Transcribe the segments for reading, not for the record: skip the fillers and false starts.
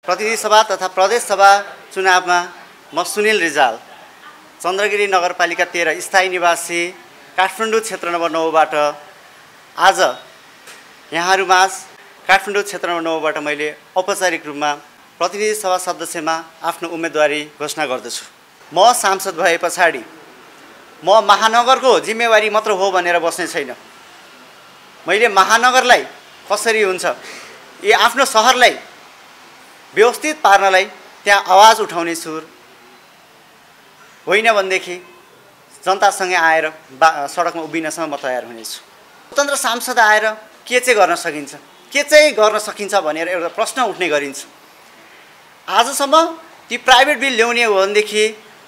प्रतिनिधि सभा तथा प्रदेश सभा चुनावमा म सुनिल रिजाल चन्द्रगिरी नगरपालिका 13 स्थायी निवासी काठमाडौँ क्षेत्र नम्बर 9 बाट आज यहाँहरुमाझ काठमाडौँ क्षेत्र नम्बर 9 बाट मैले औपचारिक रूपमा प्रतिनिधि सभा सदस्यमा आफ्नो उम्मेदवारी घोषणा गर्दछु। म सांसद भए पछाडी म महानगरको जिम्मेवारी मात्र हो भनेर बस्ने छैन। मैले महानगरलाई कसरी हुन्छ आफ्नो शहरलाई व्यवस्थित पार्नलाई त्यहाँ आवाज उठाउने सुर होइन भनेदेखि जनतासँगै आएर सडकमा उभिनसम्म म तयार हुनेछु। स्वतन्त्र सांसद आएर के चाहिँ गर्न सकिन्छ, के चाहिँ गर्न सकिन्छ भनेर एउटा प्रश्न उठ्ने गरिन्छ। आजसम्म ती प्राइभेट बिल ल्याउने हो भनेदेखि,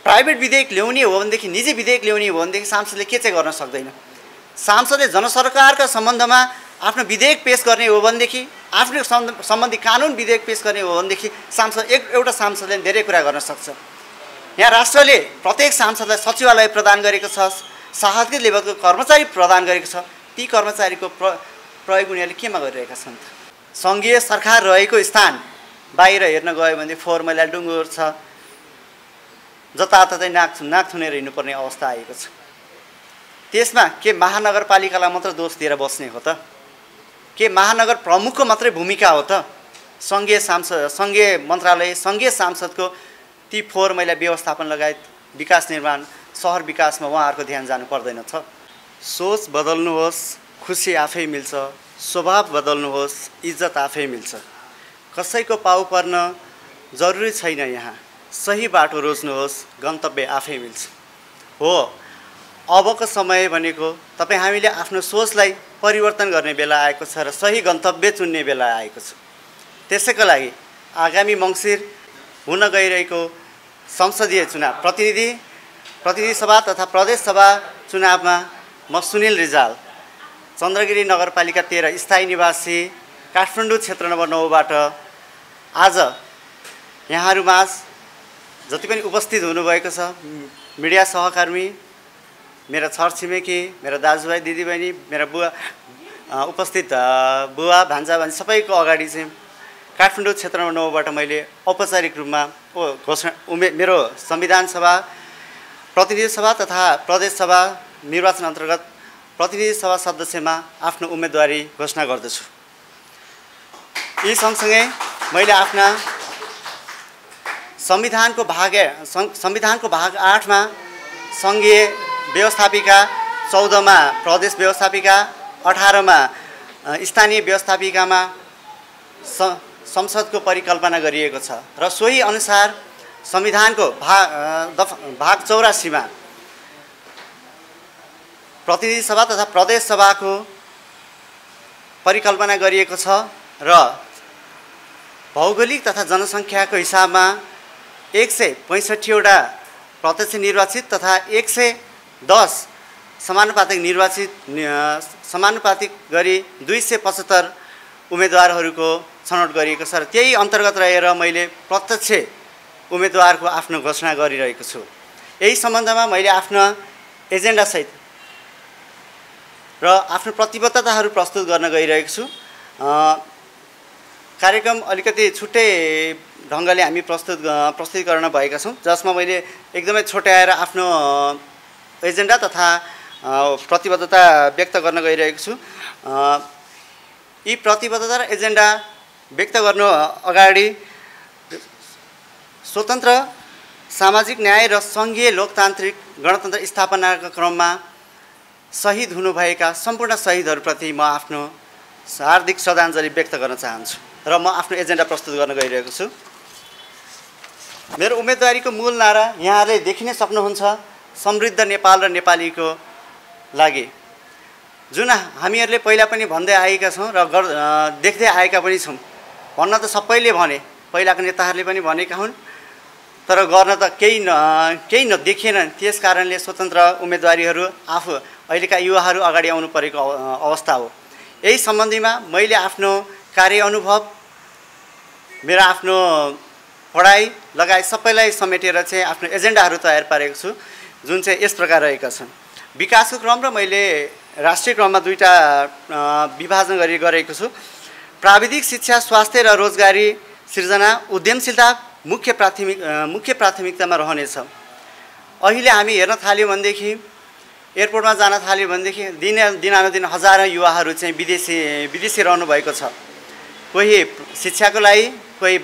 प्राइभेट विधेयक ल्याउने हो भनेदेखि, निजी विधेयक ल्याउने हो भनेदेखि सांसदले के चाहिँ गर्न सक्दैन। सांसदले जनसरकारका सम्बन्धमा आफ्नो विधेयक पेश गर्ने हो भनेदेखि, आफ्नो सम्बन्धी कानुन विधेयक पेश गर्ने हो भनेदेखि एउटा सांसदले धेरै कुरा गर्न सक्छ। यहाँ राष्ट्रले प्रत्येक सांसदलाई सचिवालय प्रदान गरेको छ, शासकीय लेभलको कर्मचारी प्रदान गरेको छ। ती कर्मचारीको प्रयोग उनीहरूले केमा गरिरहेका छन् त? सङ्घीय सरकार रहेको स्थान बाहिर हेर्न गयो भने फोहोर मैला डुङ्गुर छ, जताततै नाक थुनेर हिँड्नुपर्ने अवस्था आएको छ। त्यसमा के महानगरपालिकालाई मात्र दोष दिएर बस्ने हो त? के महानगर प्रमुखको मात्रै भूमिका हो त? सङ्घीय मन्त्रालय, सङ्घीय सांसदको ती फोहोर मैला व्यवस्थापन लगायत विकास निर्माण, सहर विकासमा उहाँहरूको ध्यान जानु पर्दैन छ? सोच बदल्नुहोस्, खुसी आफै मिल्छ। स्वभाव बदल्नुहोस्, इज्जत आफै मिल्छ। कसैको पाउ पर्न जरुरी छैन। यहाँ सही बाटो रोज्नुहोस्, गन्तव्य आफै मिल्छ। हो, अबको समय भनेको तपाईँ हामीले आफ्नो सोचलाई परिवर्तन गर्ने बेला आएको छ र सही गन्तव्य चुन्ने बेला आएको छ। त्यसैको लागि आगामी मङ्सिर हुन गइरहेको संसदीय चुनाव, प्रतिनिधि सभा तथा प्रदेश सभा चुनावमा म सुनिल रिजाल चन्द्रगिरी नगरपालिका 13 स्थायी निवासी काठमाडौँ क्षेत्र नम्बर 9 बाट आज यहाँहरुमाझ जति पनि उपस्थित हुनुभएको छ, मिडिया सहकर्मी, मेरा छरछिमेकी, मेरा दाजुभाइ दिदीबहिनी, मेरा उपस्थित बुवा भान्जा भान्जी सबैको अगाडि चाहिँ काठमाडौँ क्षेत्र नम्बर 9 बाट मैले औपचारिक रूपमा मेरो संविधान सभा, प्रतिनिधि सभा तथा प्रदेश सभा निर्वाचन अन्तर्गत प्रतिनिधि सभा सदस्यमा आफ्नो उम्मेदवारी घोषणा गर्दछु। यी सँगसँगै मैले आफ्ना संविधानको भाग 8 मा सङ्घीय व्यवस्थापिका, 14 मा प्रदेश व्यवस्थापिका, 18 मा स्थानीय व्यवस्थापिकामा संसदको परिकल्पना गरिएको छ र सोही अनुसार संविधानको भाग 84 मा प्रतिनिधि सभा तथा प्रदेश सभाको परिकल्पना गरिएको छ र भौगोलिक तथा जनसङ्ख्याको हिसाबमा 165 वटा प्रत्यक्ष निर्वाचित तथा 110 समानुपातिक गरी 275 उम्मेदवारहरूको छनौट गरिएको छ र त्यही अन्तर्गत रहेर मैले प्रत्यक्ष उम्मेदवारको आफ्नो घोषणा गरिरहेको छु। यही सम्बन्धमा मैले आफ्ना एजेन्डा सहित र आफ्नो प्रतिबद्धताहरू प्रस्तुत गर्न गइरहेको छु। कार्यक्रम अलिकति छुट्टै ढङ्गले हामी प्रस्तुतीकरण भएका छौँ, जसमा मैले एकदमै छोट्याएर आफ्नो एजेन्डा तथा प्रतिबद्धता व्यक्त गर्न गइरहेको छु। यी प्रतिबद्धता र एजेन्डा व्यक्त गर्नु अगाडि स्वतन्त्र सामाजिक न्याय र सङ्घीय लोकतान्त्रिक गणतन्त्र स्थापनाका क्रममा शहीद हुनुभएका सम्पूर्ण शहीदहरूप्रति म आफ्नो हार्दिक श्रद्धाञ्जली व्यक्त गर्न चाहन्छु र म आफ्नो एजेन्डा प्रस्तुत गर्न गइरहेको छु। मेरो उम्मेदवारीको मूल नारा यहाँहरूले देखिनै सक्नुहुन्छ, समृद्ध नेपाल र नेपालीको लागि, जुन हामीहरूले पहिला पनि भन्दै आएका छौँ र देख्दै आएका पनि छौँ। भन्न त सबैले भने, पहिलाको नेताहरूले पनि भनेका हुन्, तर गर्न त केही देखिएन। त्यस कारणले स्वतन्त्र उम्मेदवारीहरू आफू अहिलेका युवाहरू अगाडि आउनु परेको अवस्था हो। यही सम्बन्धीमा मैले आफ्नो कार्य अनुभव, मेरो आफ्नो पढाइ लगायत सबैलाई समेटेर चाहिँ आफ्नो एजेन्डाहरू तयार पारेको छु, जुन चाहिँ यस प्रकार रहेका छन्। विकासको क्रम र मैले राष्ट्रिय क्रममा दुईटा विभाजन गरेको छु। प्राविधिक शिक्षा, स्वास्थ्य र रोजगारी सिर्जना उद्यमशीलता मुख्य प्राथमिकतामा रहनेछ। अहिले हामी हेर्न थाल्यौँ भनेदेखि एयरपोर्टमा जान थाल्यो भनेदेखि दिनानुदिन हजारौँ युवाहरू चाहिँ विदेशी रहनु भएको छ। कोही शिक्षाको लागि, कोही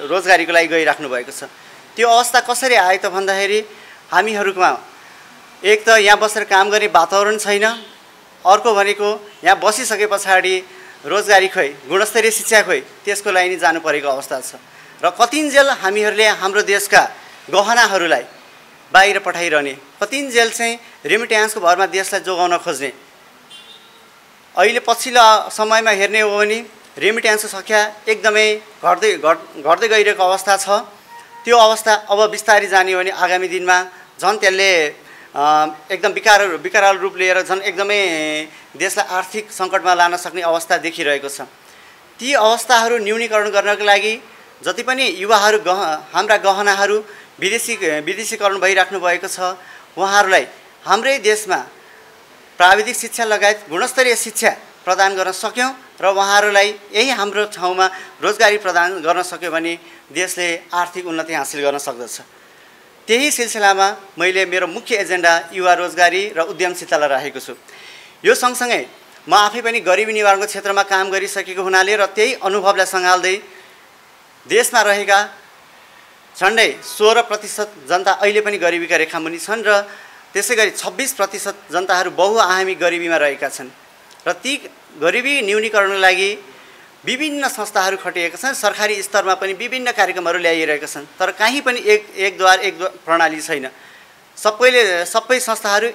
रोजगारीको लागि गइराख्नु भएको छ। त्यो अवस्था कसरी आयो त भन्दाखेरि हामीहरूमा एक त यहाँ बसेर काम गर्ने वातावरण छैन, अर्को भनेको यहाँ बसिसके पछाडि रोजगारी खोइ, गुणस्तरीय शिक्षा खोइ, त्यसको लागि नि जानु परेको अवस्था छ। र कतिन्जेल हामीहरूले हाम्रो देशका गहनाहरूलाई बाहिर पठाइरहने, कतिन्जेल चाहिँ रेमिट्यान्सको भरमा देशलाई जोगाउन खोज्ने। अहिले पछिल्लो समयमा हेर्ने हो भने रेमिट्यान्सको सङ्ख्या एकदमै घट्दै गइरहेको अवस्था छ। त्यो अवस्था अब बिस्तारै जाने हो भने आगामी दिनमा झन् त्यसले एकदम विकराल रूप लिएर झन् एकदमै देशलाई आर्थिक सङ्कटमा लान सक्ने अवस्था देखिरहेको छ। ती अवस्थाहरू न्यूनीकरण गर्नको लागि जति पनि युवाहरू हाम्रा गहनाहरू विदेशीकरण भइराख्नु भएको छ, उहाँहरूलाई हाम्रै देशमा प्राविधिक शिक्षा लगायत गुणस्तरीय शिक्षा प्रदान गर्न सक्यौँ र उहाँहरूलाई यही हाम्रो ठाउँमा रोजगारी प्रदान गर्न सक्यो भने देशले आर्थिक उन्नति हासिल गर्न सक्दछ। त्यही सिलसिलामा मैले मेरो मुख्य एजेन्डा युवा रोजगारी र उद्यमशीलतालाई राखेको छु। यो सँगसँगै म आफै पनि गरिबी निवारणको क्षेत्रमा काम गरिसकेको हुनाले र त्यही अनुभवलाई सँगाल्दै देशमा रहेका झन्डै 16% जनता अहिले पनि गरिबीका रेखामुनि छन् र त्यसै गरी 26% जनताहरू बहुआयामी गरिबीमा रहेका छन्। र ती गरिबी न्यूनीकरणको लागि विभिन्न संस्थाहरू खटिएका छन्। सरकारी स्तरमा पनि विभिन्न कार्यक्रमहरू ल्याइरहेका छन्, तर कहीँ पनि एक द्वार प्रणाली छैन। सबै संस्थाहरू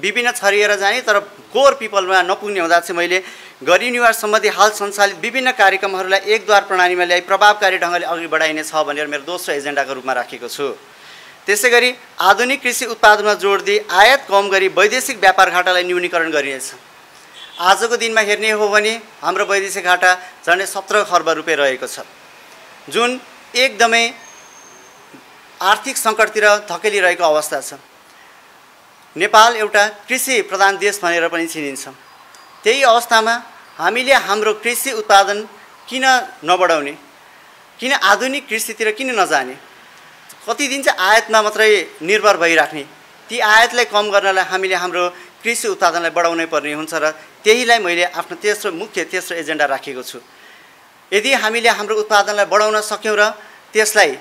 विभिन्न छरिएर जाने, तर कोर पिपलमा नपुग्ने हुँदा चाहिँ मैले गरिबी निवारण सम्बन्धी हाल सञ्चालित विभिन्न कार्यक्रमहरूलाई एक द्वार प्रणालीमा ल्याई प्रभावकारी ढङ्गले अघि बढाइनेछ भनेर मेरो दोस्रो एजेन्डाको रूपमा राखेको छु। त्यसै गरी आधुनिक कृषि उत्पादनमा जोड दिई आयात कम गरी वैदेशिक व्यापार घाटालाई न्यूनीकरण गरिनेछ। आजको दिनमा हेर्ने हो भने हाम्रो वैदेशिक घाटा झन्डै 17 खर्ब रुपियाँ रहेको छ, जुन एकदमै आर्थिक सङ्कटतिर धकेलिरहेको अवस्था छ। नेपाल एउटा कृषि प्रधान देश भनेर पनि चिनिन्छ। त्यही अवस्थामा हामीले हाम्रो कृषि उत्पादन किन नबढाउने, किन आधुनिक कृषितिर किन नजाने, कति दिन चाहिँ आयातमा मात्रै निर्भर भइराख्ने। ती आयातलाई कम गर्नलाई हामीले हाम्रो कृषि उत्पादनलाई बढाउनै पर्ने हुन्छ र त्यहीलाई मैले आफ्नो तेस्रो एजेन्डा राखेको छु। यदि हामीले हाम्रो उत्पादनलाई बढाउन सक्यौँ र त्यसलाई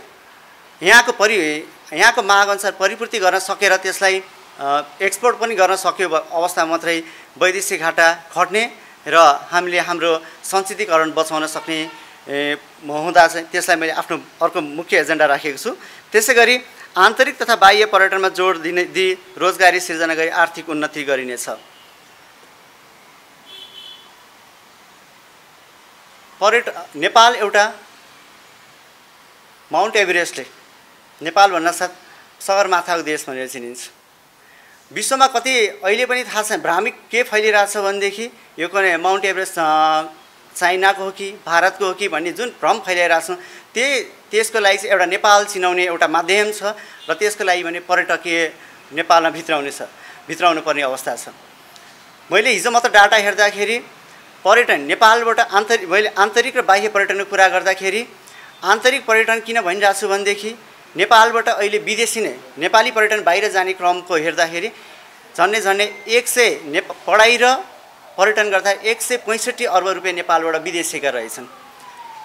यहाँको मागअनुसार परिपूर्ति गर्न सकेर त्यसलाई एक्सपोर्ट पनि गर्न सक्यो अवस्था मात्रै वैदेशिक घाटा घट्ने र हामीले हाम्रो सञ्चितीकरण बचाउन सक्ने हुँदा चाहिँ त्यसलाई मैले आफ्नो अर्को मुख्य एजेन्डा राखेको छु। त्यसै गरी आन्तरिक तथा बाह्य पर्यटनमा जोड दिई रोजगारी सिर्जना गरी आर्थिक उन्नति गरिनेछ। नेपाल एउटा माउन्ट एभरेस्टले नेपाल भन्नासाथ सगरमाथाको देश भनेर चिनिन्छ। विश्वमा कति अहिले पनि थाहा छैन भ्रामिक के फैलिरहेछ भनेदेखि यो कुनै माउन्ट एभरेस्ट चाइनाको हो कि भारतको हो कि भन्ने जुन भ्रम फैलाइरहेको छ, त्यसको लागि चाहिँ एउटा नेपाल चिनाउने एउटा माध्यम छ र त्यसको लागि भने पर्यटकीय नेपालमा भित्राउनु पर्ने अवस्था छ। मैले हिजो मात्र डाटा हेर्दाखेरि पर्यटन नेपालबाट मैले आन्तरिक र बाह्य पर्यटनको कुरा गर्दाखेरि आन्तरिक पर्यटन किन भनिरहेको छु भनेदेखि नेपालबाट अहिले विदेशी नै नेपाली पर्यटन बाहिर जाने क्रमको हेर्दाखेरि झन्डै 100 पढाइ र पर्यटन गर्दा 165 अर्ब रुपियाँ नेपालबाट विदेशीका रहेछन्।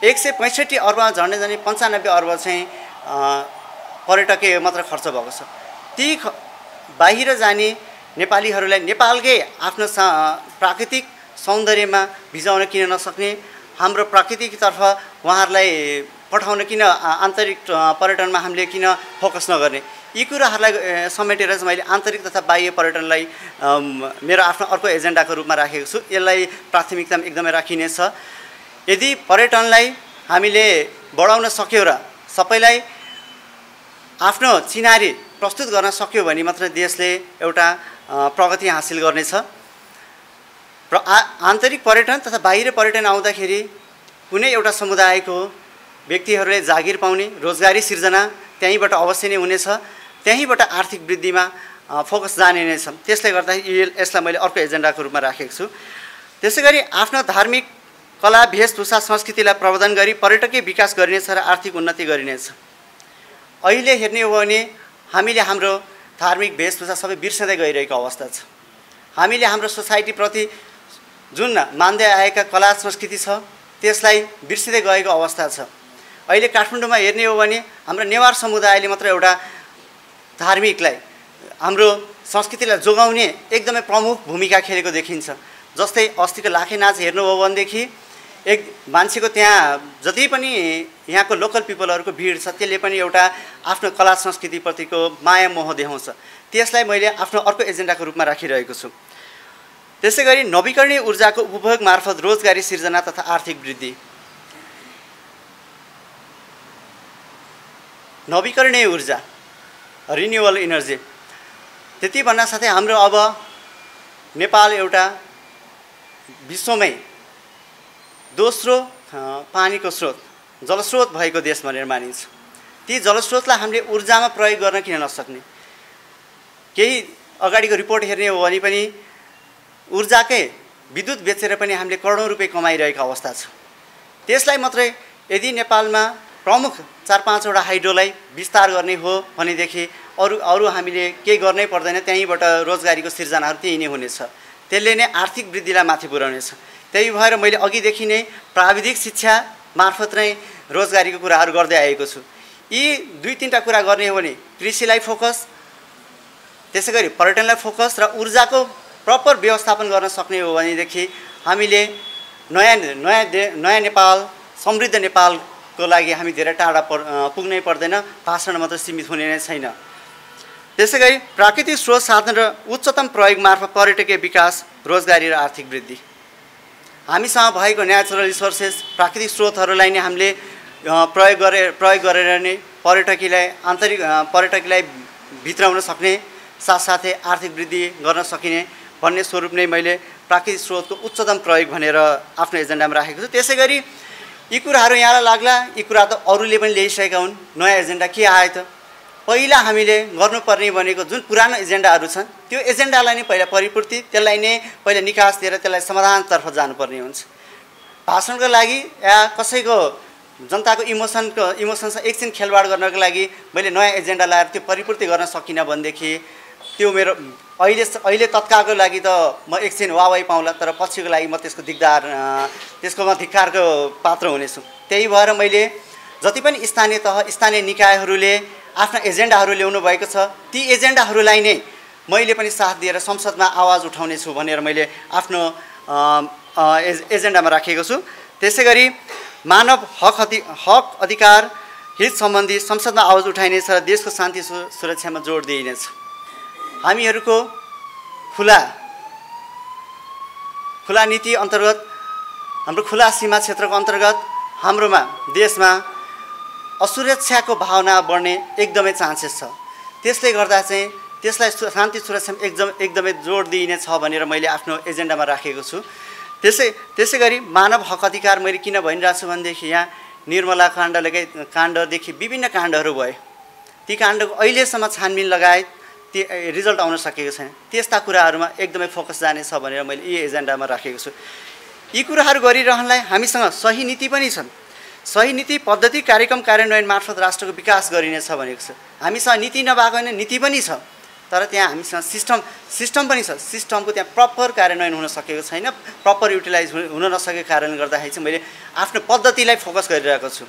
165 अर्बमा झन्डै 95 अर्ब चाहिँ पर्यटकीय मात्र खर्च भएको छ। ती बाहिर जाने नेपालीहरूलाई नेपालकै आफ्नो प्राकृतिक सौन्दर्यमा भिजाउन किन नसक्ने, हाम्रो प्राकृतिकतर्फ उहाँहरूलाई पठाउन किन आन्तरिक पर्यटनमा हामीले किन फोकस नगर्ने, यी कुराहरूलाई समेटेर चाहिँ मैले आन्तरिक तथा बाह्य पर्यटनलाई मेरो आफ्नो अर्को एजेन्डाको रूपमा राखेको छु। यसलाई प्राथमिकता एकदमै राखिनेछ। यदि पर्यटनलाई हामीले बढाउन सक्यौँ र सबैलाई आफ्नो चिनारी प्रस्तुत गर्न सक्यो भने मात्र देशले एउटा प्रगति हासिल गर्नेछ। र आन्तरिक पर्यटन तथा बाहिर पर्यटन आउँदाखेरि कुनै एउटा समुदायको व्यक्तिहरूले जागिर पाउने, रोजगारी सिर्जना त्यहीँबाट अवश्य नै हुनेछ, त्यहीँबाट आर्थिक वृद्धिमा फोकस जाने नै छ। त्यसले गर्दा यसलाई मैले अर्को एजेन्डाको रूपमा राखेको छु। त्यसै गरी आफ्नो धार्मिक कला वेशभूषा संस्कृतिलाई प्रवर्धन गरी पर्यटकीय विकास गरिनेछ र आर्थिक उन्नति गरिनेछ। अहिले हेर्ने हो भने हामीले हाम्रो धार्मिक वेशभूषा सबै बिर्सँदै गइरहेको अवस्था छ। हामीले हाम्रो सोसाइटीप्रति जुन मान्दै आएका कला संस्कृति छ त्यसलाई बिर्सिँदै गएको अवस्था छ। अहिले काठमाडौँमा हेर्ने हो भने हाम्रो नेवार समुदायले मात्र एउटा धार्मिकलाई हाम्रो संस्कृतिलाई जोगाउने एकदमै प्रमुख भूमिका खेलेको देखिन्छ। जस्तै अस्तिको लाखे नाच हेर्नुभयो भनेदेखि एक मान्छेको त्यहाँ जति पनि यहाँको लोकल पिपलहरूको भिड छ त्यसले पनि एउटा आफ्नो कला संस्कृतिप्रतिको माया मोह देखाउँछ। त्यसलाई मैले आफ्नो अर्को एजेन्डाको रूपमा राखिरहेको छु। त्यसैगरी नवीकरणीय ऊर्जाको उपभोग मार्फत रोजगारी सिर्जना तथा आर्थिक वृद्धि। नवीकरणीय ऊर्जा रिन्युअल इनर्जी त्यति भन्न साथै हाम्रो अब नेपाल एउटा विश्वमै दोस्रो पानीको स्रोत जलस्रोत भएको देश भनेर मानिन्छ। ती जलस्रोतलाई हामीले ऊर्जामा प्रयोग गर्न किन नसक्ने? केही अगाडिको रिपोर्ट हेर्ने हो भने पनि ऊर्जाकै विद्युत बेचेर पनि हामीले करोडौं रुपैयाँ कमाइरहेको अवस्था छ। त्यसलाई मात्रै यदि नेपालमा प्रमुख 4-5 वटा हाइड्रोलाई विस्तार गर्ने हो भनेदेखि अरू हामीले केही गर्नै पर्दैन, त्यहीँबाट रोजगारीको सिर्जनाहरू त्यही नै हुनेछ। त्यसले नै आर्थिक वृद्धिलाई माथि पुर्याउनेछ। त्यही भएर मैले अघिदेखि नै प्राविधिक शिक्षा मार्फत नै रोजगारीको कुराहरू गर्दै आएको छु। यी 2-3टा कुरा गर्ने हो भने कृषिलाई फोकस, त्यसैगरी पर्यटनलाई फोकस र ऊर्जाको प्रपर व्यवस्थापन गर्न सक्ने हो भनेदेखि हामीले नयाँ नेपाल समृद्ध नेपालको लागि हामी धेरै टाढा पुग्नै पर्दैन, भाषण मात्र सीमित हुने नै छैन। त्यसैगरी प्राकृतिक स्रोत साधन र उच्चतम प्रयोग मार्फत पर्यटकीय विकास, रोजगारी र आर्थिक वृद्धि। हामीसँग भएको नेचुरल रिसोर्सेस प्राकृतिक स्रोतहरूलाई नै हामीले प्रयोग गरेर नै पर्यटकीलाई भित्राउन सक्ने साथसाथै आर्थिक वृद्धि गर्न सकिने भन्ने स्वरूप नै मैले प्राकृतिक स्रोतको उच्चतम प्रयोग भनेर आफ्नो एजेन्डामा राखेको छु। त्यसैगरी यी कुराहरू यहाँलाई लाग्ला यी कुरा त अरूले पनि ल्याइसकेका हुन्, नयाँ एजेन्डा के आयो त? पहिला हामीले गर्नुपर्ने भनेको जुन पुरानो एजेन्डाहरू छन् त्यो एजेन्डालाई नै पहिला परिपूर्ति, त्यसलाई नै पहिला निकास दिएर त्यसलाई समाधानतर्फ जानुपर्ने हुन्छ। भाषणको लागि या कसैको जनताको इमोसन्स एकछिन खेलवाड गर्नको लागि मैले नयाँ एजेन्डा ल्याएर त्यो परिपूर्ति गर्न सकिनँ भनेदेखि त्यो मेरो अहिले तत्कालको लागि त म एकछिन वाहवाही पाउँला, तर पछिको लागि म त्यसको धिक्कारको पात्र हुनेछु। त्यही भएर मैले जति पनि स्थानीय निकायहरूले आफ्ना एजेन्डाहरू ल्याउनु भएको छ ती एजेन्डाहरूलाई नै मैले पनि साथ दिएर संसदमा आवाज उठाउने छु भनेर मैले आफ्नो एजेन्डामा राखेको छु। त्यसैगरी मानव हक अधिकार हित सम्बन्धी संसदमा आवाज उठाइनेछ र देशको शान्ति सुरक्षामा जोड दिइनेछ। हामीहरूको खुला नीति अन्तर्गत हाम्रो खुला सीमा क्षेत्रको अन्तर्गत हाम्रोमा देशमा असुरक्षाको भावना बढ्ने एकदमै चान्सेस छ। त्यसले गर्दा चाहिँ त्यसलाई शान्ति सुरक्षामा एकदमै जोड दिइने छ भनेर मैले आफ्नो एजेन्डामा राखेको छु। त्यसैगरी मानव हक अधिकार मैले किन भनिरहेको छु भनेदेखि यहाँ निर्मला काण्डदेखि विभिन्न काण्डहरू भए, ती काण्डको अहिलेसम्म छानबिन लगायत ती रिजल्ट आउन सकेको छैन। त्यस्ता कुराहरूमा एकदमै फोकस जानेछ भनेर मैले यी एजेन्डामा राखेको छु। यी कुराहरू गरिरहनलाई हामीसँग सही नीति पनि छन्। सही नीति पद्धति कार्यक्रम कार्यान्वयन मार्फत राष्ट्रको विकास गरिनेछ भनेको छ। हामीसँग नीति नभएको होइन, नीति पनि छ, तर त्यहाँ हामीसँग सिस्टम पनि छ। सिस्टमको त्यहाँ प्रपर कार्यान्वयन हुन सकेको छैन, प्रपर युटिलाइज हुन नसकेको कारणले गर्दाखेरि चाहिँ मैले आफ्नो पद्धतिलाई फोकस गरिरहेको छु।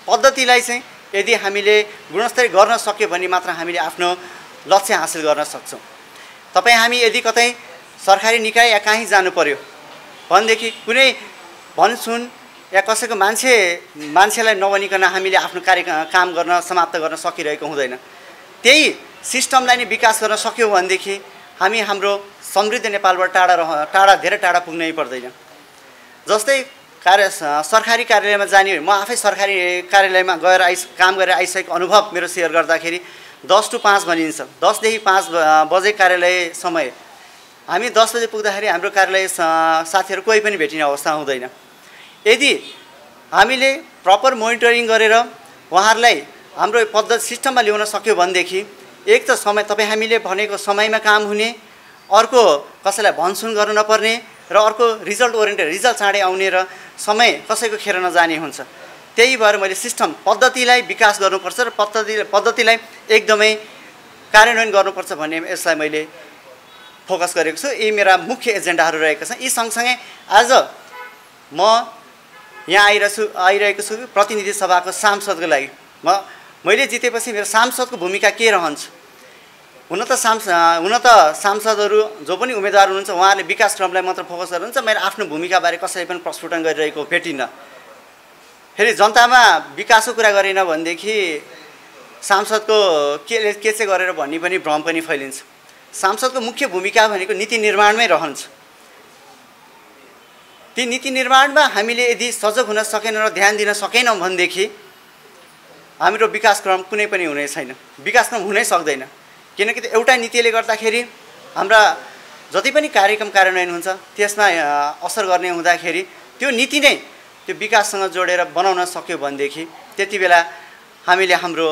पद्धतिलाई चाहिँ यदि हामीले गुणस्तरीय गर्न सक्यो भने मात्र हामीले आफ्नो लक्ष्य हासिल गर्न सक्छौँ। हामी यदि कतै सरकारी निकाय या कहीँ जानु पर्यो भनेदेखि कुनै भनसुन या कसैको मान्छेलाई नभनिकन हामीले आफ्नो काम गर्न समाप्त गर्न सकिरहेको हुँदैन। त्यही सिस्टमलाई नै विकास गर्न सक्यौँ भनेदेखि हामी हाम्रो समृद्ध नेपालबाट धेरै टाढा पुग्नै पर्दैन। जस्तै सरकारी कार्यालयमा जाने हो, म आफै सरकारी कार्यालयमा गएर काम गरेर आइसकेको अनुभव मेरो सेयर गर्दाखेरि 10 to 5 भनिन्छ। 10 देखि 5 बजे कार्यालय समय, हामी 10 बजे पुग्दाखेरि हाम्रो कार्यालय साथीहरू कोही पनि भेटिने अवस्था हुँदैन। यदि हामीले प्रपर मोनिटरिङ गरेर उहाँहरूलाई हाम्रो पद्धति सिस्टममा ल्याउन सक्यो भनेदेखि एक त समय हामीले भनेको समयमा काम हुने, अर्को कसैलाई भनसुन गर्नु नपर्ने, र अर्को रिजल्ट ओरिएन्टेड, रिजल्ट चाँडै आउने र समय कसैको खेर नजाने हुन्छ। त्यही भएर मैले सिस्टम पद्धतिलाई विकास गर्नुपर्छ र पद्धतिलाई एकदमै कार्यान्वयन गर्नुपर्छ भन्ने यसलाई मैले फोकस गरेको छु। यी मेरा मुख्य एजेन्डाहरू रहेका छन्। यी सँगसँगै आज म यहाँ आइरहेको छु प्रतिनिधि सभाको सांसदको लागि। मैले जितेपछि मेरो सांसदको भूमिका के रहन्छ? हुन त सांसदहरू जो पनि उम्मेदवार हुनुहुन्छ उहाँहरूले विकास क्रमलाई मात्र फोकस गर्नुहुन्छ। मेरो आफ्नो भूमिकाबारे कसैले पनि प्रस्फुटन गरिरहेको भेटिन्न। फेरि जनतामा विकासको कुरा गरेन भनेदेखि सांसदको के चाहिँ गरेर भन्ने पनि भ्रम पनि फैलिन्छ। सांसदको मुख्य भूमिका भनेको नीति निर्माणमै रहन्छ। ती नीति निर्माणमा हामीले यदि सजग हुन सकेनौँ र ध्यान दिन सकेनौँ भनेदेखि हाम्रो विकास क्रम कुनै पनि हुने छैन, विकास क्रम हुनै सक्दैन। किनकि एउटा नीतिले गर्दाखेरि हाम्रा जति पनि कार्यक्रम कार्यान्वयन हुन्छ त्यसमा असर गर्ने हुँदाखेरि त्यो नीति नै त्यो विकाससँग जोडेर बनाउन सक्यो भनेदेखि त्यति बेला हामीले हाम्रो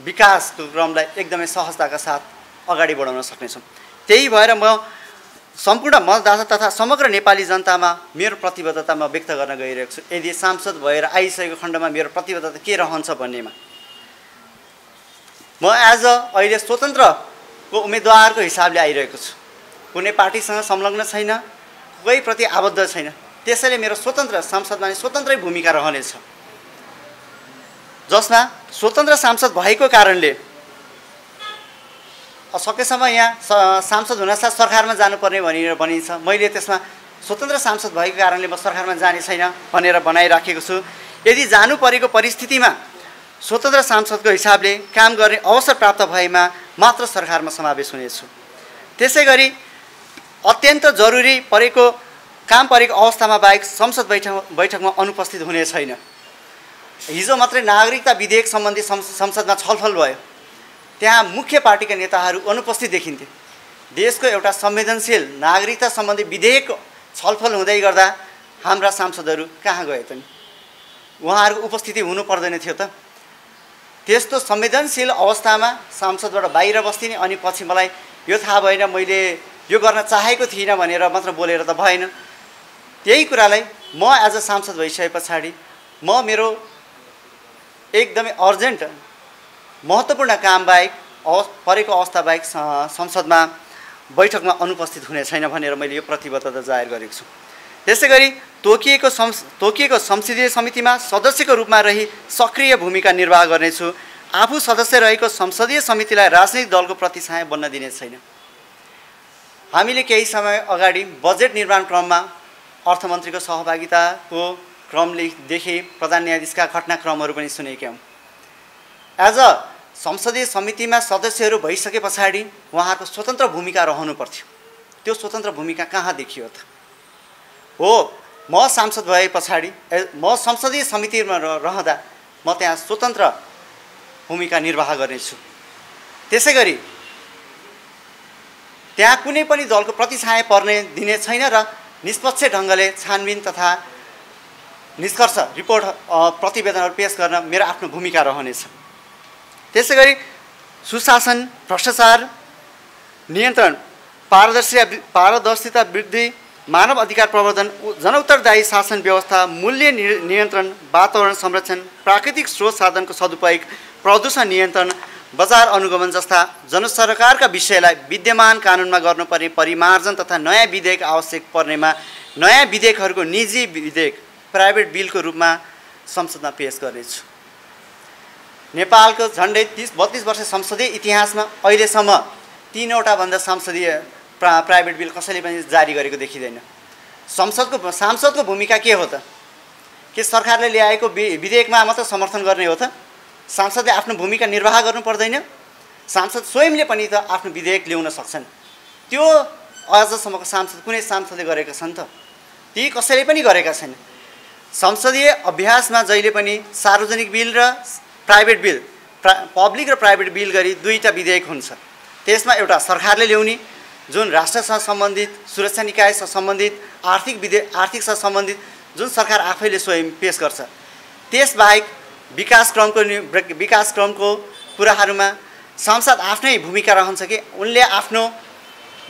विकासको क्रमलाई एकदमै सहजताका साथ अगाडि बढाउन सक्नेछौँ। त्यही भएर म सम्पूर्ण मतदाता तथा समग्र नेपाली जनतामा मेरो प्रतिबद्धता म व्यक्त गर्न गइरहेको छु। यदि सांसद भएर आइसकेको खण्डमा मेरो प्रतिबद्धता के रहन्छ भन्नेमा म अहिले स्वतन्त्रको उम्मेदवारको हिसाबले आइरहेको छु। कुनै पार्टीसँग संलग्न छैन, कोही प्रति आबद्ध छैन। त्यसैले मेरो स्वतन्त्र सांसदमा स्वतन्त्रै भूमिका रहनेछ, जसमा स्वतन्त्र सांसद भएको कारणले सकेसम्म यहाँ सांसद हुनसाथ सरकारमा जानुपर्ने भनेर भनिन्छ। मैले त्यसमा स्वतन्त्र सांसद भएको कारणले म सरकारमा जाने छैन भनेर बनाइराखेको छु। यदि जानु परेको परिस्थितिमा स्वतन्त्र सांसदको हिसाबले काम गर्ने अवसर प्राप्त भएमा मात्र सरकारमा समावेश हुनेछु। त्यसै गरी अत्यन्त जरुरी परेको काम परेको अवस्थामा बाहेक संसद बैठकमा अनुपस्थित हुने छैन। हिजो मात्रै नागरिकता विधेयक सम्बन्धी संसदमा छलफल भयो, त्यहाँ मुख्य पार्टीका नेताहरू अनुपस्थित देखिन्थे। देशको एउटा संवेदनशील नागरिकता सम्बन्धी विधेयक छलफल हुँदै गर्दा हाम्रा सांसदहरू कहाँ गए त नि? उहाँहरूको उपस्थिति हुनु पर्दैन थियो त? त्यस्तो संवेदनशील अवस्थामा सांसदबाट बाहिर बस्थिने अनि पछि मलाई यो थाहा भएन, मैले यो गर्न चाहेको थिइनँ भनेर मात्र बोलेर त भएन। त्यही कुरालाई म एज अ सांसद भइसके पछाडि म मेरो एकदमै अर्जेन्ट महत्त्वपूर्ण काम बाहेक परेको अवस्था बाहेक संसदमा बैठकमा अनुपस्थित हुने छैन भनेर मैले यो प्रतिबद्धता जाहेर गरेको छु। त्यसै गरी तोकिएको संसदीय समितिमा सदस्यको रूपमा रही सक्रिय भूमिका निर्वाह गर्नेछु। आफू सदस्य रहेको संसदीय समितिलाई राजनीतिक दलको प्रतिछाया बन्न दिने छैन। हामीले केही समय अगाडि बजेट निर्माण क्रममा अर्थमन्त्रीको सहभागिताको क्रमदेखि प्रधान न्यायाधीशका घटनाक्रमहरू पनि सुनेका हौँ। एज अ संसदीय समितिमा सदस्यहरू भइसके पछाडि उहाँहरूको स्वतन्त्र भूमिका रहनु पर्थ्यो। त्यो स्वतन्त्र भूमिका कहाँ देखियो त? हो, म सांसद भए पछाडि म संसदीय समितिमा रहँदा म त्यहाँ स्वतन्त्र भूमिका निर्वाह गर्नेछु। त्यसै गरी त्यहाँ कुनै पनि दलको प्रतिछाया पर्ने दिने छैन र निष्पक्ष ढङ्गले छानबिन तथा निष्कर्ष रिपोर्ट प्रतिवेदनहरू पेश गर्न मेरो आफ्नो भूमिका रहनेछ। त्यसै गरी सुशासन, भ्रष्टाचार नियन्त्रण, पारदर्शिता वृद्धि, मानव अधिकार प्रवर्धन, जनउत्तरदायी शासन व्यवस्था, मूल्य नियन्त्रण, वातावरण संरक्षण, प्राकृतिक स्रोत साधनको सदुपयोग, प्रदूषण नियन्त्रण, बजार अनुगमन जस्ता जनसरकारका विषयलाई विद्यमान कानुनमा गर्नुपर्ने परिमार्जन तथा नयाँ विधेयक आवश्यक पर्नेमा नयाँ विधेयकहरूको निजी विधेयक प्राइभेट बिलको रूपमा संसदमा पेश गर्नेछु। नेपालको झन्डै 30-32 वर्ष संसदीय इतिहासमा अहिलेसम्म 3वटा भन्दा संसदीय प्राइभेट बिल कसैले पनि जारी गरेको देखिँदैन। सांसदको भूमिका के हो त? के सरकारले ल्याएको विधेयकमा मात्र समर्थन गर्ने हो त? सांसदले आफ्नो भूमिका निर्वाह गर्नु पर्दैन? सांसद स्वयंले पनि त आफ्नो विधेयक ल्याउन सक्छन्। त्यो आजसम्मको कुनै सांसदले गरेका छन् त? ती कसैले पनि गरेका छैन। संसदीय अभ्यासमा जहिले पनि सार्वजनिक बिल र प्राइभेट बिल, पब्लिक र प्राइभेट बिल गरी दुईटा विधेयक हुन्छ। त्यसमा एउटा सरकारले ल्याउने जुन राष्ट्रसँग सम्बन्धित, सुरक्षा निकायसँग सम्बन्धित, आर्थिकसँग सम्बन्धित जुन सरकार आफैले स्वयं पेश गर्छ। त्यसबाहेक विकास क्रमको कुराहरूमा सांसद आफ्नै भूमिका रहन्छ कि उनले आफ्नो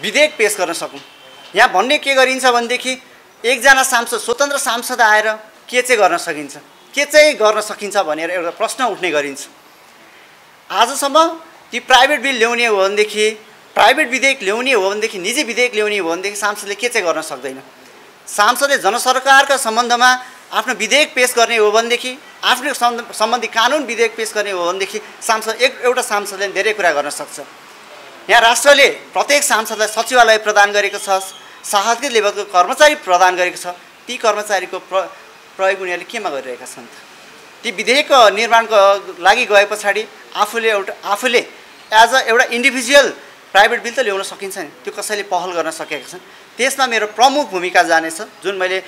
विधेयक पेश गर्न सकुन्। यहाँ भन्ने के गरिन्छ भनेदेखि एकजना सांसद स्वतन्त्र सांसद आएर के चाहिँ गर्न सकिन्छ, के चाहिँ गर्न सकिन्छ भनेर एउटा प्रश्न उठ्ने गरिन्छ। आजसम्म ती प्राइभेट बिल ल्याउने हो भनेदेखि, प्राइभेट विधेयक ल्याउने हो भनेदेखि, निजी विधेयक ल्याउने हो भनेदेखि सांसदले के चाहिँ गर्न सक्दैन। सांसदले जनसरकारका सम्बन्धमा आफ्नो विधेयक पेश गर्ने हो भनेदेखि, आफ्नो सम्बन्धी कानुन विधेयक पेश गर्ने हो भनेदेखि सांसद एउटा सांसदले धेरै कुरा गर्न सक्छ। यहाँ राष्ट्रले प्रत्येक सांसदलाई सचिवालय प्रदान गरेको छ, शासकीय लेभलको कर्मचारी प्रदान गरेको छ। ती कर्मचारीको प्रयोग उनीहरूले केमा गरिरहेका छन्? ती विधेयक निर्माणको लागि गए पछाडि आफूले एज अ एउटा इन्डिभिजुअल प्राइभेट बिल त ल्याउन सकिन्छ नि, त्यो कसैले पहल गर्न सकेका छन्। त्यसमा मेरो प्रमुख भूमिका जानेछ, जुन मैले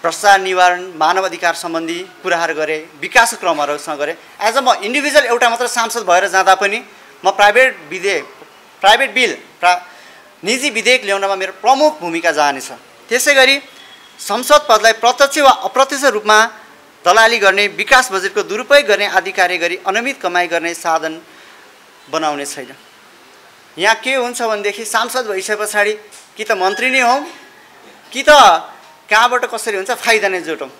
भ्रष्टाचार निवारण, मानव अधिकार सम्बन्धी कुराहरू गरेँ, विकास क्रमहरूसँग गरेँ। एज अ म इन्डिभिजुअल एउटा मात्र सांसद भएर जाँदा पनि म प्राइभेट बिल निजी विधेयक ल्याउनमा मेरो प्रमुख भूमिका जानेछ। त्यसै गरी संसद पदलाई प्रत्यक्ष वा अप्रत्यक्ष रूपमा दलाली गर्ने, विकास बजेटको दुरुपयोग गर्ने आदि कार्य गरी अनियमित कमाइ गर्ने साधन बनाउने छैन। यहाँ के हुन्छ भनेदेखि सांसद भइसके पछाडि कि त मन्त्री नै हौँ, कि त कहाँबाट कसरी हुन्छ फाइदा नै जुटौँ,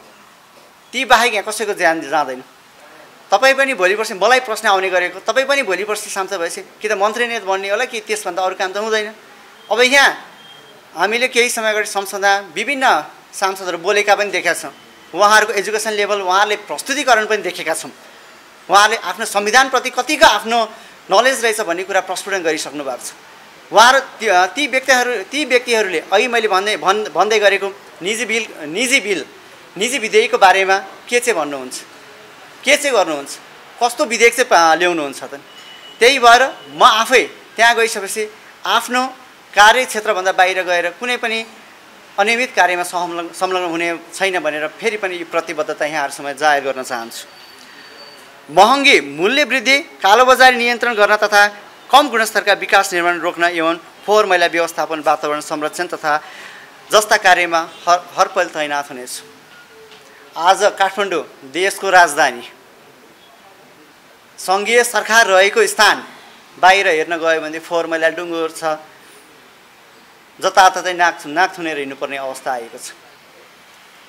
ती बाहेक यहाँ कसैको ज्यान जाँदैन। तपाईँ पनि भोलि पर्सि मलाई प्रश्न आउने गरेको, तपाईँ पनि भोलि पर्सि सांसद भएपछि कि त मन्त्री नै बन्ने होला कि त्यसभन्दा अरू काम त हुँदैन। अब यहाँ हामीले केही समय अगाडि संसदमा विभिन्न सांसदहरू बोलेका पनि देखेका छौँ। उहाँहरूको एजुकेसन लेभल, उहाँहरूले प्रस्तुतिकरण पनि देखेका छौँ। उहाँहरूले आफ्नो संविधानप्रति कतिको आफ्नो नलेज रहेछ भन्ने कुरा प्रस्फुटन गरिसक्नु भएको छ। उहाँहरू ती व्यक्तिहरूले अघि मैले भन्दै गरेको निजी विधेयकको बारेमा के चाहिँ भन्नुहुन्छ, के चाहिँ गर्नुहुन्छ, कस्तो विधेयक चाहिँ ल्याउनुहुन्छ त? त्यही भएर म आफै त्यहाँ गइसकेपछि आफ्नो कार्यक्षेत्रभन्दा बाहिर गएर कुनै पनि अनियमित कार्यमा संलग्न हुने छैन भनेर फेरि पनि यो प्रतिबद्धता यहाँहरूसँग जाहेर गर्न चाहन्छु। महँगी मूल्य वृद्धि, कालोबजारी नियन्त्रण गर्न तथा कम गुणस्तरका विकास निर्माण रोक्न एवं फोहोर मैला व्यवस्थापन, वातावरण संरक्षण तथा जस्ता कार्यमा हरपल तैनात हुनेछु। आज काठमाडौँ देशको राजधानी, सङ्घीय सरकार रहेको स्थान बाहिर हेर्न गयो भने फोहोर मैला डुङ्गुर छ, जताततै नाक थुनेर हिँड्नुपर्ने अवस्था आएको छ।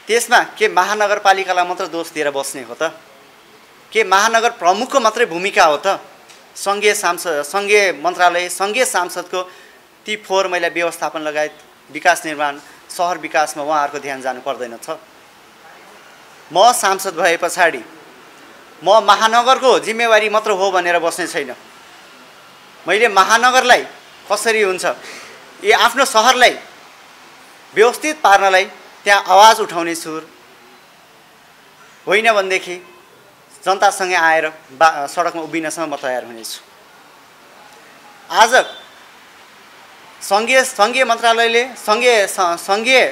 त्यसमा के महानगरपालिकालाई मात्र दोष दिएर बस्ने हो त? के महानगर प्रमुखको मात्रै भूमिका हो त? सङ्घीय मन्त्रालय, सङ्घीय सांसदको ती फोहोर मैला व्यवस्थापन लगायत विकास निर्माण, सहर विकासमा उहाँहरूको ध्यान जानु पर्दैन छ? म सांसद भए पछाडि म महानगरको जिम्मेवारी मात्र हो भनेर बस्ने छैन। मैले महानगरलाई कसरी हुन्छ, आफ्नो सहरलाई व्यवस्थित पार्नलाई त्यहाँ आवाज उठाउने सुर होइन भनेदेखि जनतासँगै आएर सडकमा उभिनसम्म म तयार हुनेछु। आज सङ्घीय मन्त्रालयले, सङ्घीय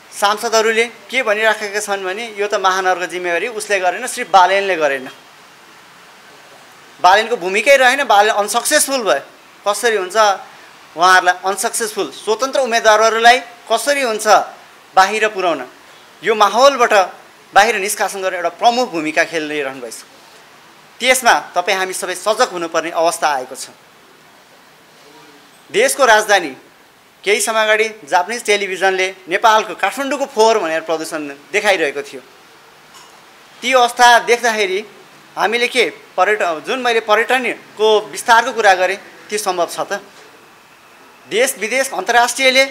सांसदहरूले के भनिराखेका छन् भने यो त महानगरको जिम्मेवारी उसले गरेन, श्री बालेनले गरेन, बालेनको भूमिकै रहेन, बालेन अनसक्सेसफुल भयो। कसरी हुन्छ उहाँहरूलाई अनसक्सेसफुल स्वतन्त्र उम्मेदवारहरूलाई कसरी हुन्छ बाहिर पुर्याउन, यो माहौलबाट बाहिर निष्कासन गरेर एउटा प्रमुख भूमिका खेलिरहनु भएछ। त्यसमा तपाईँ हामी सबै सजग हुनुपर्ने अवस्था आएको छ। देशको राजधानी केही समय अगाडि जापानिज टेलिभिजनले नेपालको काठमाडौँको फोहोर भनेर प्रदूषण देखाइरहेको थियो। ती अवस्था देख्दाखेरि हामीले के जुन मैले पर्यटनको विस्तारको कुरा गरेँ त्यो सम्भव छ त? देश विदेश अन्तर्राष्ट्रियले,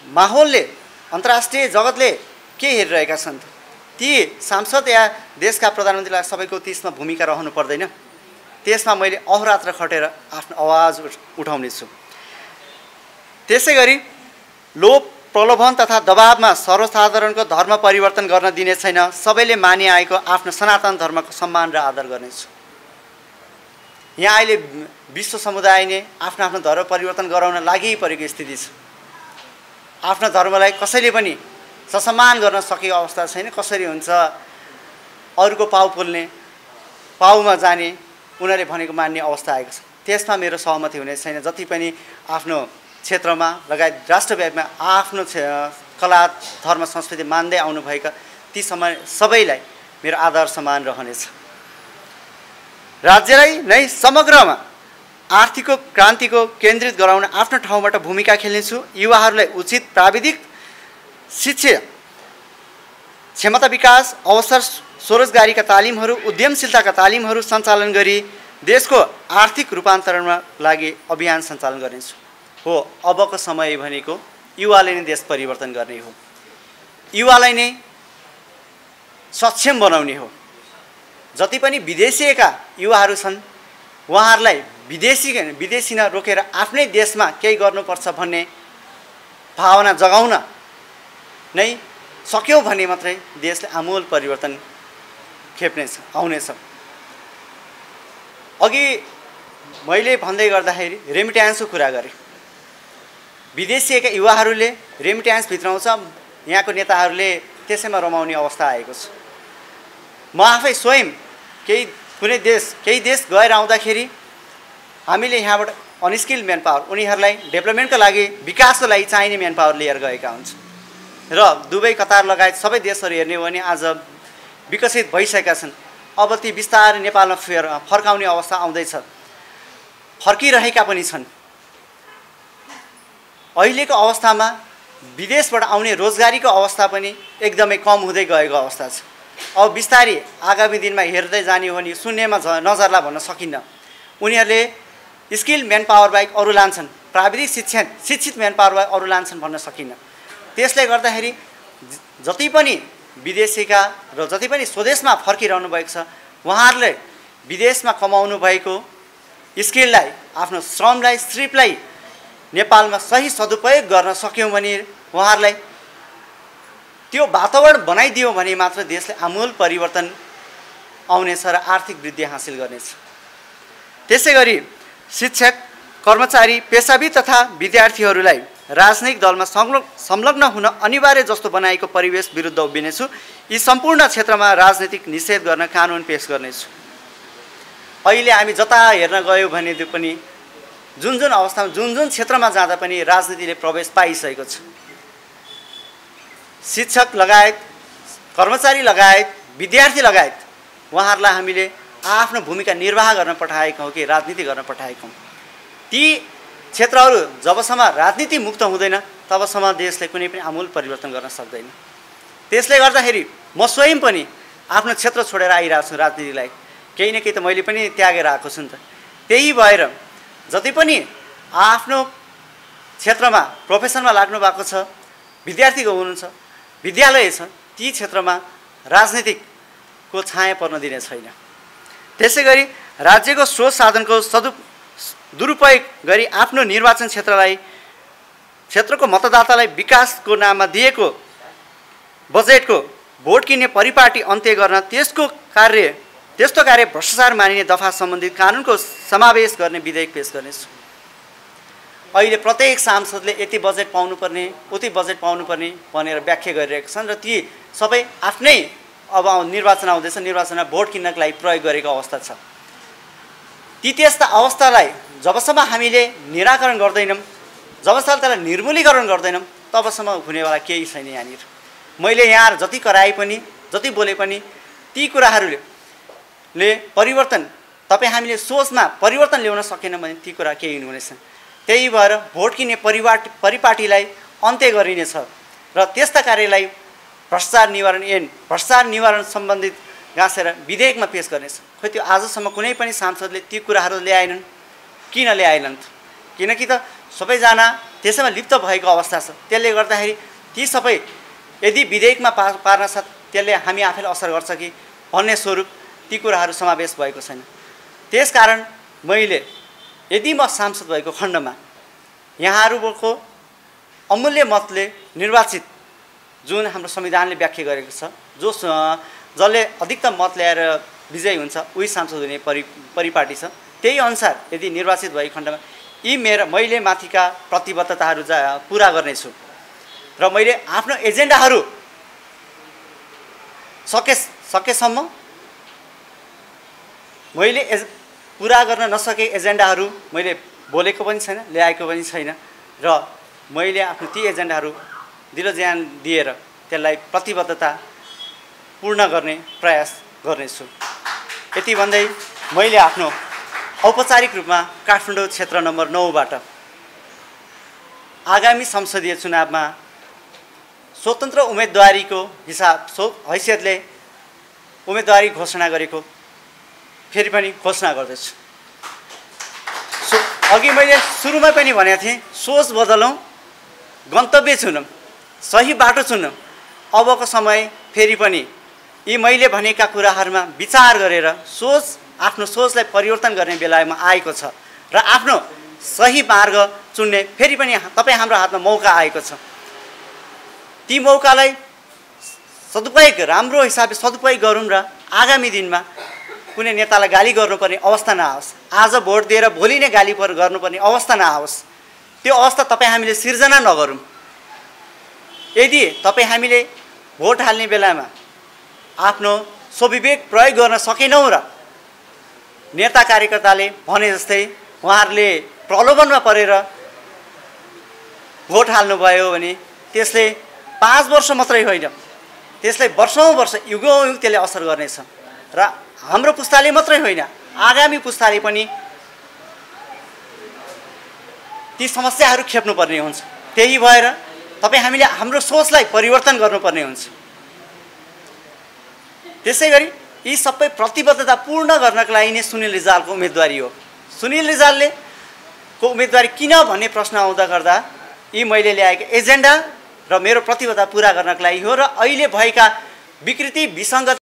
माहौलले, अन्तर्राष्ट्रिय जगतले के हेरिरहेका छन् त? ती सांसद या देशका प्रधानमन्त्रीलाई सबैको त्यसमा भूमिका रहनु पर्दैन? त्यसमा मैले अहोरात्र खटेर आफ्नो आवाज उठाउने छु। त्यसै गरी लोभ, प्रलोभन तथा दबावमा सर्वसाधारणको धर्म परिवर्तन गर्न दिने छैन। सबैले मानि आएको आफ्नो सनातन धर्मको सम्मान र आदर गर्नेछु। यहाँ अहिले विश्व समुदाय नै आफ्नो आफ्नो धर्म परिवर्तन गराउन लागि परेको स्थिति छ। आफ्नो धर्मलाई कसैले पनि ससम्मान गर्न सकेको अवस्था छैन। कसरी हुन्छ अरूको पाउ पोल्ने, पाउमा जाने, उनीहरूले भनेको मान्ने अवस्था आएको छ। त्यसमा मेरो सहमति हुने छैन। जति पनि आफ्नो क्षेत्रमा लगायत राष्ट्रव्यापीमा आफ्नो कला, धर्म, संस्कृति मान्दै आउनुभएका ती सबैलाई मेरो आदर सम्मान रहनेछ। राज्यलाई नै समग्रमा आर्थिक क्रान्तिको केन्द्रित गराउन आफ्नो ठाउँबाट भूमिका खेल्नेछु। युवाहरूलाई उचित प्राविधिक शिक्षा, क्षमता विकास, अवसर, स्वरोजगारीका तालिमहरू, उद्यमशीलताका तालिमहरू सञ्चालन गरी देशको आर्थिक रूपान्तरणमा लागि अभियान सञ्चालन गर्नेछु। हो, अबको समय भनेको युवाले नै देश परिवर्तन गर्ने हो, युवालाई नै सक्षम बनाउने हो। जति पनि विदेशीका युवाहरू छन् उहाँहरूलाई विदेशी नरोकेर आफ्नै देशमा केही गर्नुपर्छ भन्ने भावना जगाउन नै सक्यौँ भने मात्रै देशले आमूल परिवर्तन आउनेछ। अघि मैले भन्दै गर्दाखेरि रेमिट्यान्सको कुरा गरेँ। विदेशीका युवाहरूले रेमिट्यान्स भित्राउँछ, यहाँको नेताहरूले त्यसैमा रमाउने अवस्था आएको छ। म आफै स्वयं कुनै देश गएर आउँदाखेरि हामीले यहाँबाट अनस्किल्ड म्यान पावर, उनीहरूलाई डेभलपमेन्टको लागि, विकासको लागि चाहिने म्यान पावर लिएर गएका हुन्छ। र दुबई, कतार लगायत सबै देशहरू हेर्ने हो भने आज विकसित भइसकेका छन्। अब ती बिस्तारै नेपालमा फर्काउने अवस्था आउँदैछ, फर्किरहेका पनि छन्। अहिलेको अवस्थामा विदेशबाट आउने रोजगारीको अवस्था पनि एकदमै कम हुँदै गएको अवस्था छ। अब बिस्तारै आगामी दिनमा हेर्दै जाने हो भने शून्यमा नजर्ला भन्न सकिन्न। उनीहरूले स्किल म्यान पावर बाहेक अरू लान्छन्, प्राविधिक शिक्षित म्यान पावर बाहेक अरू लान्छन् भन्न सकिन्न। त्यसले गर्दाखेरि जति पनि विदेशीका र जति पनि स्वदेशमा फर्किरहनु भएको छ उहाँहरूले विदेशमा कमाउनु भएको स्किललाई, आफ्नो श्रमलाई, सिपलाई नेपालमा सही सदुपयोग गर्न सक्यौँ भने, उहाँहरूलाई त्यो वातावरण बनाइदियो भने मात्र देशले आमूल परिवर्तन आउनेछ र आर्थिक वृद्धि हासिल गर्नेछ। त्यसै गरी शिक्षक, कर्मचारी, पेसाविद तथा विद्यार्थीहरूलाई राजनैतिक दलमा संलग्न हुन अनिवार्य जस्तो बनाएको परिवेश विरुद्ध उभिनेछु। यी सम्पूर्ण क्षेत्रमा राजनीतिक निषेध गर्न कानुन पेश गर्नेछु। अहिले हामी जता हेर्न गयौँ भने पनि जुन अवस्थामा जुन क्षेत्रमा जाँदा पनि राजनीतिले प्रवेश पाइसकेको छ। शिक्षक लगायत, कर्मचारी लगायत, विद्यार्थी लगायत उहाँहरूलाई हामीले आफ्नो भूमिका निर्वाह गर्न पठाएका हौँ कि राजनीति गर्न पठाएका हौँ। ती क्षेत्रहरू जबसम्म राजनीति मुक्त हुँदैन तबसम्म देशले कुनै पनि आमूल परिवर्तन गर्न सक्दैन। त्यसले गर्दाखेरि म स्वयं पनि आफ्नो क्षेत्र छोडेर आइरहेको छु राजनीतिलाई। केही न केही त मैले पनि त्यागेर आएको छु नि त। त्यही भएर जति पनि आफ्नो क्षेत्रमा प्रोफेसनमा लाग्नु भएको छ, विद्यार्थीको हुनुहुन्छ, विद्यालय छ, ती क्षेत्रमा राजनीतिकको छाया पर्न दिने छैन। त्यसै गरी राज्यको स्रोत साधनको दुरुपयोग गरी आफ्नो निर्वाचन क्षेत्रको मतदातालाई विकासको नाममा दिएको बजेटको भोट किन्ने परिपाटी अन्त्य गर्न त्यस्तो कार्य भ्रष्टाचार मानिने दफा सम्बन्धित कानुनको समावेश गर्ने विधेयक पेश गर्नेछु। अहिले प्रत्येक सांसदले यति बजेट पाउनुपर्ने, उति बजेट पाउनुपर्ने भनेर व्याख्या गरिरहेका छन् र ती सबै आफ्नै अब निर्वाचन आउँदैछ, निर्वाचनमा भोट किन्नको लागि प्रयोग गरेको अवस्था छ। त्यस्ता अवस्थालाई जबसम्म हामीले निराकरण गर्दैनौँ, जबसम्म त्यसलाई निर्मूलीकरण गर्दैनौँ तबसम्म हुनेवाला केही छैन। यहाँनिर मैले यहाँ जति कराए पनि, जति बोले पनि ती कुराहरूले परिवर्तन, तपाईँ हामीले सोचमा परिवर्तन ल्याउन सकेनौँ भने ती कुरा केही हुनेछ। त्यही भएर भोट किन्ने परिपाटीलाई अन्त्य गरिनेछ र त्यस्ता कार्यलाई भ्रष्टाचार निवारण सम्बन्धित गाँसेर विधेयकमा पेश गर्नेछ। खोइ त्यो आजसम्म कुनै पनि सांसदले ती कुराहरू ल्याएनन्। किन ल्याएनन् त? किनकि त सबैजना त्यसैमा लिप्त भएको अवस्था छ। त्यसले गर्दाखेरि ती सबै यदि विधेयकमा पार्न सक्छ त्यसले हामी आफैलाई असर गर्छ कि भन्ने स्वरूप ती कुराहरू समावेश भएको छैन। त्यसकारण मैले यदि म सांसद भएको खण्डमा यहाँहरूको अमूल्य मतले निर्वाचित जुन हाम्रो संविधानले व्याख्या गरेको छ, जसले अधिकतम मत ल्याएर विजयी हुन्छ उही सांसद हुने परिपाटी छ, त्यही अनुसार यदि निर्वाचित भएको खण्डमा मैले माथिका प्रतिबद्धताहरू पुरा गर्नेछु र मैले आफ्नो एजेन्डाहरू सकेसम्म मैले पुरा गर्न नसके एजेन्डाहरू मैले बोलेको पनि छैन, ल्याएको पनि छैन र मैले आफ्नो ती एजेन्डाहरू दिलोज्यान दिएर त्यसलाई प्रतिबद्धता पूर्ण गर्ने प्रयास गर्नेछु। यति भन्दै मैले आफ्नो औपचारिक रूपमा काठमाडौँ क्षेत्र नम्बर 9बाट आगामी संसदीय चुनावमा स्वतन्त्र उम्मेदवारीको हैसियतले उम्मेदवारी घोषणा गरेको फेरि पनि घोषणा गर्दैछु। अघि मैले सुरुमा पनि भनेको थिएँ, सोच बदलौँ, गन्तव्य चुनौँ, सही बाटो चुनौँ। अबको समय फेरि पनि यी मैले भनेका कुराहरूमा विचार गरेर आफ्नो सोचलाई परिवर्तन गर्ने बेलामा आएको छ र आफ्नो सही मार्ग चुन्ने फेरि पनि तपाईँ हाम्रो हातमा मौका आएको छ। ती मौकालाई सदुपयोग, राम्रो हिसाबले सदुपयोग गरौँ र आगामी दिनमा कुनै नेतालाई गाली गर्नुपर्ने अवस्था नआओस्। आज भोट दिएर भोलि नै गाली गर्नुपर्ने अवस्था नआओस्। त्यो अवस्था तपाईँ हामीले सिर्जना नगरौँ। यदि तपाईँ हामीले भोट हाल्ने बेलामा आफ्नो स्वविवेक प्रयोग गर्न सकेनौँ र नेता कार्यकर्ताले भने जस्तै उहाँहरूले प्रलोभनमा परेर भोट हाल्नुभयो भने त्यसले 5 वर्ष मात्रै होइन, त्यसले वर्षौँ वर्ष युगौँ युग त्यसले असर गर्नेछ र हाम्रो पुस्ताले मात्रै होइन, आगामी पुस्ताले पनि ती समस्याहरू खेप्नुपर्ने हुन्छ। त्यही भएर हामीले हाम्रो सोचलाई परिवर्तन गर्नुपर्ने हुन्छ। त्यसै गरी यी सबै प्रतिबद्धता पूर्ण गर्नका लागि नै सुनिल रिजालको उम्मेदवारी हो। सुनिल रिजालले उम्मेदवारी किन भन्ने प्रश्न आउँदा गर्दा यी मैले ल्याएको एजेन्डा र मेरो प्रतिबद्धता पुरा गर्नका लागि हो र अहिले भएका विकृति विसङ्गत